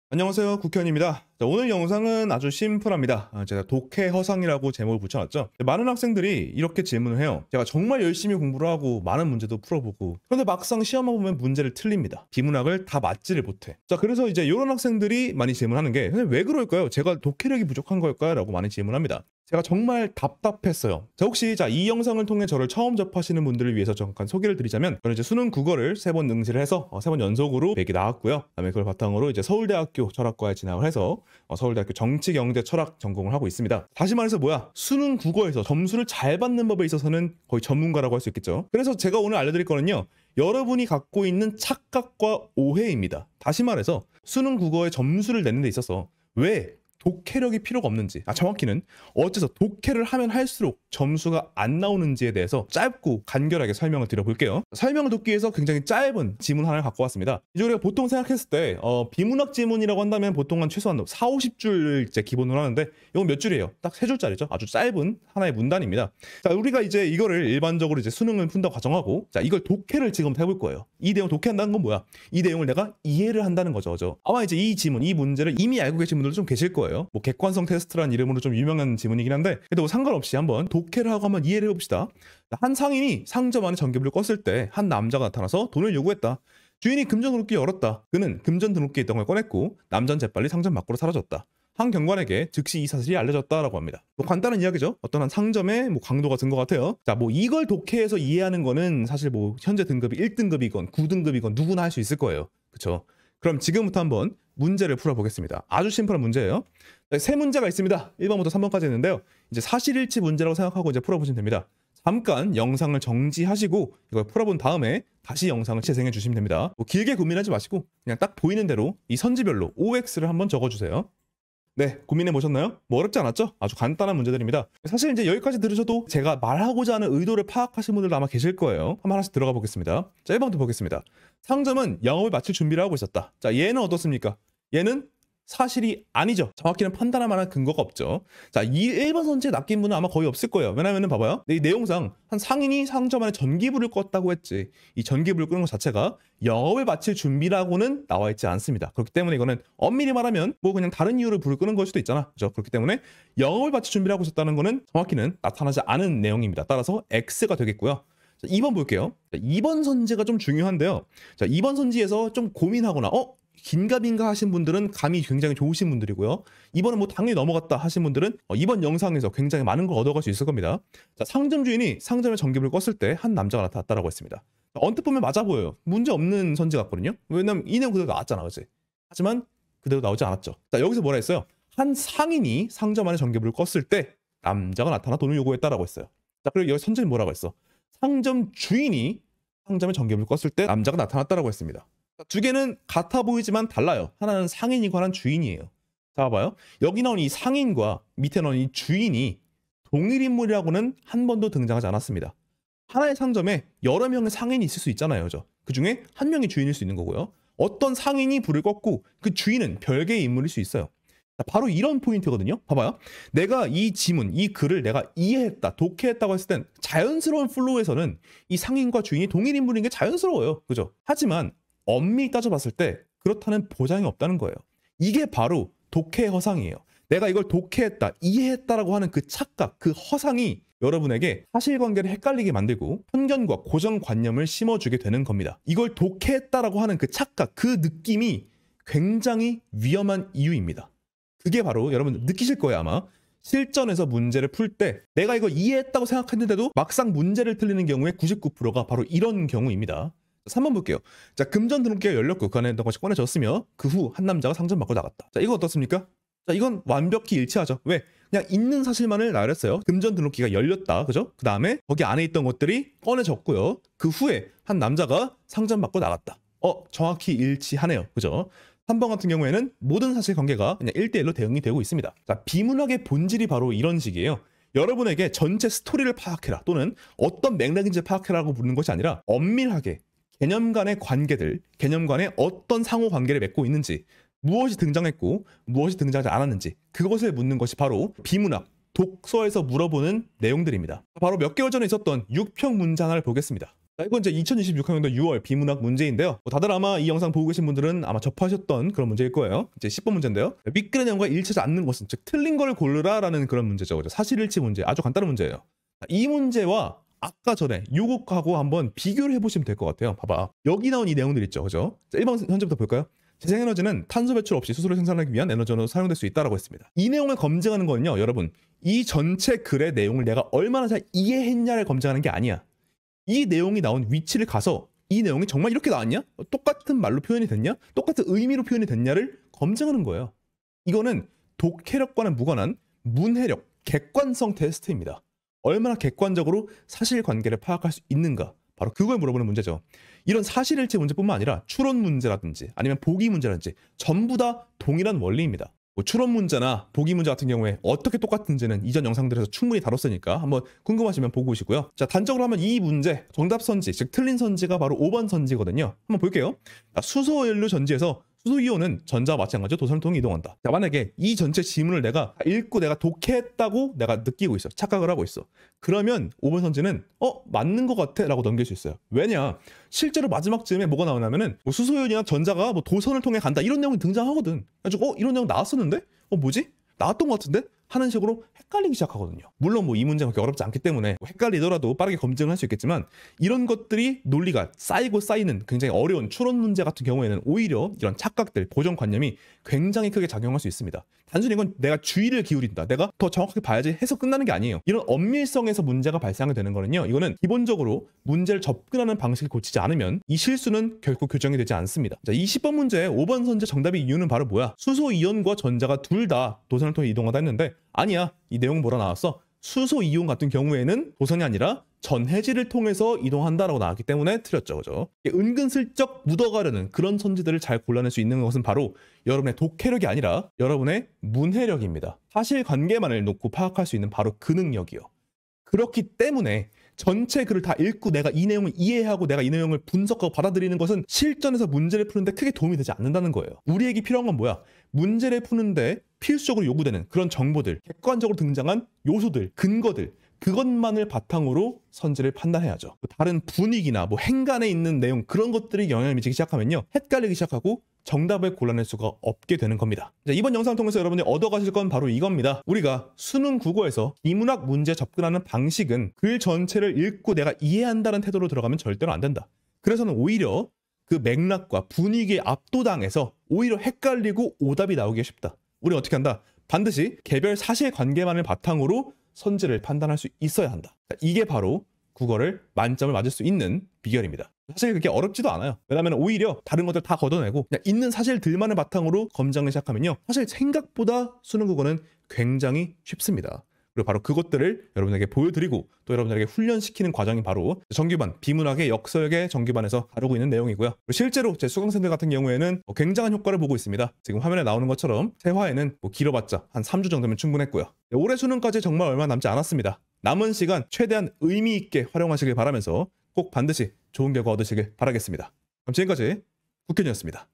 안녕하세요, 국현입니다. 자, 오늘 영상은 아주 심플합니다. 제가 독해허상이라고 제목을 붙여놨죠. 많은 학생들이 이렇게 질문을 해요. 제가 정말 열심히 공부를 하고 많은 문제도 풀어보고, 그런데 막상 시험만 보면 문제를 틀립니다. 비문학을 다 맞지를 못해. 자, 그래서 이제 이런 학생들이 많이 질문하는 게, 근데 왜 그럴까요? 제가 독해력이 부족한 걸까요? 라고 많이 질문합니다. 제가 정말 답답했어요. 자, 혹시 이 영상을 통해 저를 처음 접하시는 분들을 위해서 잠깐 소개를 드리자면, 저는 이제 수능 국어를 3번 응시를 해서 3번 연속으로 100이 나왔고요. 그다음에 그걸 바탕으로 이제 서울대학교 철학과에 진학을 해서 서울대학교 정치경제철학 전공을 하고 있습니다. 다시 말해서 수능 국어에서 점수를 잘 받는 법에 있어서는 거의 전문가라고 할 수 있겠죠. 그래서 제가 오늘 알려드릴 거는요, 여러분이 갖고 있는 착각과 오해입니다. 다시 말해서 수능 국어의 점수를 내는 데 있어서 왜 독해력이 필요가 없는지, 정확히는 어째서 독해를 하면 할수록 점수가 안 나오는지에 대해서 짧고 간결하게 설명을 드려볼게요. 설명을 돕기 위해서 굉장히 짧은 지문 하나를 갖고 왔습니다. 이제 우리가 보통 생각했을 때 비문학 지문이라고 한다면 보통 한 최소한 4, 50줄 이제 기본으로 하는데, 이건 몇 줄이에요? 딱 3줄짜리죠. 아주 짧은 하나의 문단입니다. 자, 우리가 이제 이거를 일반적으로 이제 수능을 푼다고 가정하고, 자, 이걸 독해를 지금 해볼 거예요. 이 내용 독해한다는 건 뭐야? 이 내용을 내가 이해를 한다는 거죠. 그죠? 아마 이제 이 지문, 이 문제를 이미 알고 계신 분들도 좀 계실 거예요. 객관성 테스트라는 이름으로 좀 유명한 지문이긴 한데, 그래도 상관없이 한번 독해를 하고 한번 이해를 해봅시다. 한 상인이 상점 안에 전기불을 껐을 때 한 남자가 나타나서 돈을 요구했다. 주인이 금전 등록기 열었다. 그는 금전 등록기에 있던 걸 꺼냈고 남자는 재빨리 상점 밖으로 사라졌다. 한 경관에게 즉시 이 사실이 알려졌다라고 합니다. 간단한 이야기죠. 어떤 한 상점의 강도가 든 것 같아요. 자, 이걸 독해해서 이해하는 거는 사실 현재 등급이 1등급이건 9등급이건 누구나 할 수 있을 거예요. 그렇죠? 그럼 지금부터 한번 문제를 풀어보겠습니다. 아주 심플한 문제예요. 세 문제가 있습니다. 1번부터 3번까지 있는데요. 이제 사실일치 문제라고 생각하고 이제 풀어보시면 됩니다. 잠깐 영상을 정지하시고 이걸 풀어본 다음에 다시 영상을 재생해 주시면 됩니다. 길게 고민하지 마시고 그냥 딱 보이는 대로 이 선지별로 OX를 한번 적어주세요. 네, 고민해 보셨나요? 어렵지 않았죠? 아주 간단한 문제들입니다. 사실 이제 여기까지 들으셔도 제가 말하고자 하는 의도를 파악하신 분들도 아마 계실 거예요. 한번 하나씩 들어가 보겠습니다. 자, 1번부터 보겠습니다. 상점은 영업을 마칠 준비를 하고 있었다. 자, 얘는 어떻습니까? 얘는 사실이 아니죠. 정확히는 판단할 만한 근거가 없죠. 자, 이 1번 선지에 낚인 분은 아마 거의 없을 거예요. 왜냐면은 봐봐요. 이 내용상 한 상인이 상점 안에 전기불을 껐다고 했지, 이 전기불을 끄는 것 자체가 영업을 마칠 준비라고는 나와 있지 않습니다. 그렇기 때문에 이거는 엄밀히 말하면 그냥 다른 이유로 불을 끄는 걸 수도 있잖아. 그죠? 그렇기 때문에 영업을 마칠 준비를 하고 있었다는 거는 정확히는 나타나지 않은 내용입니다. 따라서 X가 되겠고요. 자, 2번 볼게요. 자, 2번 선지가 좀 중요한데요. 자, 2번 선지에서 좀 고민하거나 긴가민가 하신 분들은 감이 굉장히 좋으신 분들이고요. 이번은 당연히 넘어갔다 하신 분들은 이번 영상에서 굉장히 많은 걸 얻어갈 수 있을 겁니다. 자, 상점 주인이 상점에 전기불을 껐을 때 한 남자가 나타났다라고 했습니다. 언뜻 보면 맞아 보여요. 문제 없는 선지 같거든요. 왜냐면 이 내용 그대로 나왔잖아, 그치? 하지만 그대로 나오지 않았죠. 자, 여기서 뭐라 했어요? 한 상인이 상점 안에 전기불을 껐을 때 남자가 나타나 돈을 요구했다라고 했어요. 자, 그리고 여기 선지는 뭐라고 했어? 상점 주인이 상점에 전기불을 껐을 때 남자가 나타났다라고 했습니다. 두 개는 같아 보이지만 달라요. 하나는 상인이고 하나는 주인이에요. 자, 봐봐요. 여기 나온 이 상인과 밑에 나온 이 주인이 동일 인물이라고는 한 번도 등장하지 않았습니다. 하나의 상점에 여러 명의 상인이 있을 수 있잖아요. 그죠? 그 중에 한 명이 주인일 수 있는 거고요. 어떤 상인이 불을 껐고 그 주인은 별개의 인물일 수 있어요. 자, 바로 이런 포인트거든요. 봐봐요. 내가 이 지문, 이 글을 내가 이해했다, 독해했다고 했을 땐 자연스러운 플로우에서는 이 상인과 주인이 동일 인물인 게 자연스러워요. 그죠? 하지만 엄밀히 따져봤을 때 그렇다는 보장이 없다는 거예요. 이게 바로 독해 허상이에요. 내가 이걸 독해했다, 이해했다라고 하는 그 착각, 그 허상이 여러분에게 사실관계를 헷갈리게 만들고 편견과 고정관념을 심어주게 되는 겁니다. 이걸 독해했다라고 하는 그 착각, 그 느낌이 굉장히 위험한 이유입니다. 그게 바로 여러분 느끼실 거예요, 아마. 실전에서 문제를 풀 때 내가 이거 이해했다고 생각했는데도 막상 문제를 틀리는 경우에 99%가 바로 이런 경우입니다. 3번 볼게요. 자, 금전 등록기가 열렸고 그 안에 있던 것이 꺼내졌으며 그 후 한 남자가 상점 밖으로 나갔다. 자, 이거 어떻습니까? 자, 이건 완벽히 일치하죠. 왜? 그냥 있는 사실만을 나열했어요. 금전 등록기가 열렸다. 그죠? 그 다음에 거기 안에 있던 것들이 꺼내졌고요. 그 후에 한 남자가 상점 밖으로 나갔다. 정확히 일치하네요. 그죠? 3번 같은 경우에는 모든 사실관계가 그냥 1대1로 대응이 되고 있습니다. 자, 비문학의 본질이 바로 이런 식이에요. 여러분에게 전체 스토리를 파악해라, 또는 어떤 맥락인지 파악해라고 묻는 것이 아니라 엄밀하게 개념 간의 관계들, 개념 간의 어떤 상호 관계를 맺고 있는지, 무엇이 등장했고 무엇이 등장하지 않았는지, 그것을 묻는 것이 바로 비문학, 독서에서 물어보는 내용들입니다. 바로 몇 개월 전에 있었던 6평 문제 하나를 보겠습니다. 자, 이건 이제 2026학년도 6월 비문학 문제인데요. 다들 아마 이 영상 보고 계신 분들은 아마 접하셨던 그런 문제일 거예요. 이제 10번 문제인데요. 윗글의 내용과 일치하지 않는 것은, 즉 틀린 걸 고르라라는 그런 문제죠. 사실일치 문제, 아주 간단한 문제예요. 이 문제와 아까 전에 요곡하고 한번 비교를 해보시면 될 것 같아요. 봐봐. 여기 나온 이 내용들 있죠. 그죠? 자, 1번 현재부터 볼까요? 재생에너지는 탄소 배출 없이 수소를 생산하기 위한 에너지로 사용될 수 있다고 했습니다. 이 내용을 검증하는 거는요, 여러분, 이 전체 글의 내용을 내가 얼마나 잘 이해했냐를 검증하는 게 아니야. 이 내용이 나온 위치를 가서 이 내용이 정말 이렇게 나왔냐? 똑같은 말로 표현이 됐냐? 똑같은 의미로 표현이 됐냐를 검증하는 거예요. 이거는 독해력과는 무관한 문해력, 객관성 테스트입니다. 얼마나 객관적으로 사실관계를 파악할 수 있는가, 바로 그걸 물어보는 문제죠. 이런 사실일치 문제뿐만 아니라 추론 문제라든지 아니면 보기 문제라든지 전부 다 동일한 원리입니다. 추론 문제나 보기 문제 같은 경우에 어떻게 똑같은지는 이전 영상들에서 충분히 다뤘으니까 한번 궁금하시면 보고 오시고요. 자, 단적으로 하면 이 문제 정답 선지, 즉 틀린 선지가 바로 5번 선지거든요. 한번 볼게요. 수소연료 전지에서 수소이온은 전자와 마찬가지로 도선을 통해 이동한다. 자, 만약에 이 전체 지문을 내가 읽고 내가 독해했다고 내가 느끼고 있어, 착각을 하고 있어, 그러면 5번 선지는 맞는 것 같아 라고 넘길 수 있어요. 왜냐, 실제로 마지막 즈음에 뭐가 나오냐면은 수소이온이나 전자가 도선을 통해 간다, 이런 내용이 등장하거든. 그래가지고 이런 내용 나왔었는데 뭐지? 나왔던 것 같은데? 하는 식으로 헷갈리기 시작하거든요. 물론 이 문제가 그렇게 어렵지 않기 때문에 헷갈리더라도 빠르게 검증을 할 수 있겠지만, 이런 것들이 논리가 쌓이고 쌓이는 굉장히 어려운 추론 문제 같은 경우에는 오히려 이런 착각들, 고정관념이 굉장히 크게 작용할 수 있습니다. 단순히 이건 내가 주의를 기울인다, 내가 더 정확하게 봐야지 해서 끝나는 게 아니에요. 이런 엄밀성에서 문제가 발생하게 되는 거는요, 이거는 기본적으로 문제를 접근하는 방식을 고치지 않으면 이 실수는 결코 교정이 되지 않습니다. 자, 이 10번 문제 5번 선제 정답의 이유는 바로 뭐야? 수소 이온과 전자가 둘 다 도선을 통해 이동하다 했는데, 아니야, 이 내용 뭐라 나왔어? 수소 이온 같은 경우에는 도선이 아니라 전해질을 통해서 이동한다라고 나왔기 때문에 틀렸죠. 그죠? 은근슬쩍 묻어가려는 그런 선지들을 잘 골라낼 수 있는 것은 바로 여러분의 독해력이 아니라 여러분의 문해력입니다. 사실관계만을 놓고 파악할 수 있는 바로 그 능력이요. 그렇기 때문에 전체 글을 다 읽고 내가 이 내용을 이해하고 내가 이 내용을 분석하고 받아들이는 것은 실전에서 문제를 푸는데 크게 도움이 되지 않는다는 거예요. 우리에게 필요한 건 뭐야? 문제를 푸는데 필수적으로 요구되는 그런 정보들, 객관적으로 등장한 요소들, 근거들, 그것만을 바탕으로 선지를 판단해야죠. 다른 분위기나 행간에 있는 내용, 그런 것들이 영향을 미치기 시작하면요, 헷갈리기 시작하고 정답을 골라낼 수가 없게 되는 겁니다. 자, 이번 영상을 통해서 여러분이 얻어가실 건 바로 이겁니다. 우리가 수능 국어에서 비문학 문제에 접근하는 방식은 글 전체를 읽고 내가 이해한다는 태도로 들어가면 절대로 안 된다. 그래서는 오히려 그 맥락과 분위기에 압도당해서 오히려 헷갈리고 오답이 나오기가 쉽다. 우리는 어떻게 한다? 반드시 개별 사실관계만을 바탕으로 선지를 판단할 수 있어야 한다. 자, 이게 바로 국어를 만점을 맞을 수 있는 비결입니다. 사실 그렇게 어렵지도 않아요. 왜냐하면 오히려 다른 것들 다 걷어내고 그냥 있는 사실들만을 바탕으로 검증을 시작하면요, 사실 생각보다 수능 국어는 굉장히 쉽습니다. 그리고 바로 그것들을 여러분에게 보여드리고 또 여러분들에게 훈련시키는 과정이 바로 정규반, 비문학의 역설계 정규반에서 다루고 있는 내용이고요. 실제로 제 수강생들 같은 경우에는 굉장한 효과를 보고 있습니다. 지금 화면에 나오는 것처럼 세화에는 길어봤자 한 3주 정도면 충분했고요. 올해 수능까지 정말 얼마 남지 않았습니다. 남은 시간 최대한 의미 있게 활용하시길 바라면서 꼭 반드시 좋은 결과 얻으시길 바라겠습니다. 그럼 지금까지 국현이었습니다.